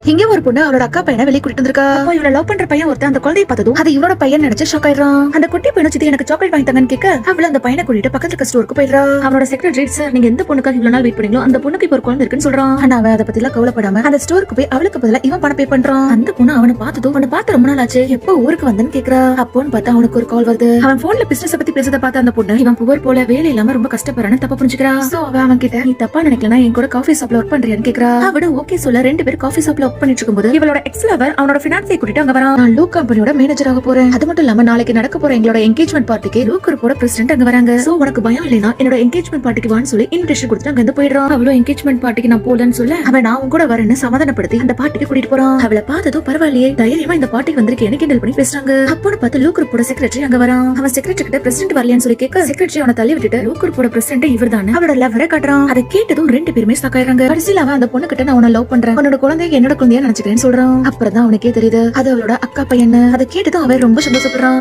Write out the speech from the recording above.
இங்க ஒரு பொண்ணு அவளோட அக்கா பையனை வெளியே கூட்டிட்டு வந்திருக்கா. அப்போ இவள லவ் பண்ற பையன் ஒருத்தன் அந்த குழந்தையை பார்த்ததும் அது இவரோட பையன் நினைச்சு ஷாக் ஆயிடுறான். அந்த குட்டி பையனை சுத்தி எனக்கு சாக்லேட் வாங்கி தாங்கன்னு கேட்க அவள அந்த பையனை கூட்டிட்டு பக்கத்துல இருக்க ஸ்டோருக்கு போயிடுறா. அவனோட செக்ரட்டரி சார் நீங்க எந்த பொண்ணுக்காக இவ்வளவு நாள் வெயிட் பண்ணீங்களோ அந்த பொண்ணுக்கு இப்ப ஒரு குழந்தை இருக்குன்னு சொல்றான். ஆனா அவன் அதை பத்தி எல்லாம் கவலைப்படாம அந்த ஸ்டோருக்கு போய் அவளுக்கு பதிலா இவன் பணம் பே பண்றான். அந்த பொண்ணு அவனை பார்த்ததும் அவனை பார்த்து ரொம்ப நாள் ஆச்சு எப்போ ஊருக்கு வந்தேன்னு கேக்குறா. அப்போன்னு பார்த்தா அவனுக்கு ஒரு கால் வருது. அவன் போன்ல பிசினஸ் பத்தி பேசுறத பார்த்த அந்த பொண்ணு இவன் புவர் போல வேலை இல்லாம ரொம்ப கஷ்டப்படுறான்னு தப்பா புரிஞ்சுக்கிறா. சோ அவன் கிட்ட நீ தப்பா நினைக்கலனா என் கூட காஃபி ஷாப்ல ஒர்க் பண்றியான்னு கேக்குறா. அவட ஓகே சொல்ல ரெண்டு பேரும் காஃபி ஷாப்ல ஒர்க் பண்ணிட்டு இருக்கும்போது இவளோட எக்ஸ் லவர் அவனோட ஃபினான்ஸை கூட்டிட்டு அங்க வரான். நான் லூக் கம்பெனியோட மேனேஜர் ஆக போறேன். அது மட்டும் இல்லாம நாளைக்கு நடக்க போற எங்களோட என்கேஜ்மெண்ட் பார்ட்டிக்கு லூக் குரூப்போட பிரசிடென்ட் அங்க வராங்க. சோ உனக்கு பயம் இல்லைனா என்னோட என்கேஜ்மெண்ட் பார்ட்டிக்கு வான்னு சொல்லி இன்விடேஷன் கொடுத்துட்டு அங்க இருந்து போயிடுறான். அவளோ என்கேஜ்மெண்ட் பார்ட்டிக்கு நான் போலன்னு சொல்ல அவன் நான் உன் கூட வரேன்னு சமாதானப்படுத்தி அந்த பார்ட்டிக்கு கூட்டிட்டு போறான். அவளை பார்த்ததும் பரவாயில்லையே தைரியமா இந்த பார்ட்டிக்கு வந்திருக்கு எனக்கு கிண்டல் பண்ணி பேசுறாங்க. அப்போன்னு பார்த்து லூக் குரூப்போட செக்ரட்டரி அங்க வரான். அவன் செக்ரட்டரி கிட்ட பிரசிடென்ட் வரலையான்னு சொல்லி கேட்க செக்ரட்டரி அவனை தள்ளி விட்டுட்டு லூக் குரூப்போட பிரசிடென்ட் இவர்தான் அவளோட லவரை காட்டுறான். அதை கேட்டதும் ரெண்டு பேருமே ஷாக் ஆயிடுறாங்க. கடைசியில அவன் அந்த பொண்ணு கிட்ட நான் உன்னை லவ் பண்றேன் உன்னோட குழந்தைய என்னோட குழந்தையா நினைச்சுக்கிறேன்னு சொல்றான். அப்புறம் தான் அவனுக்கே தெரியுது அது அவளோட அக்கா பையன். அதை கேட்டதும் அவன் ரொம்ப சந்தோஷப்படுறான்.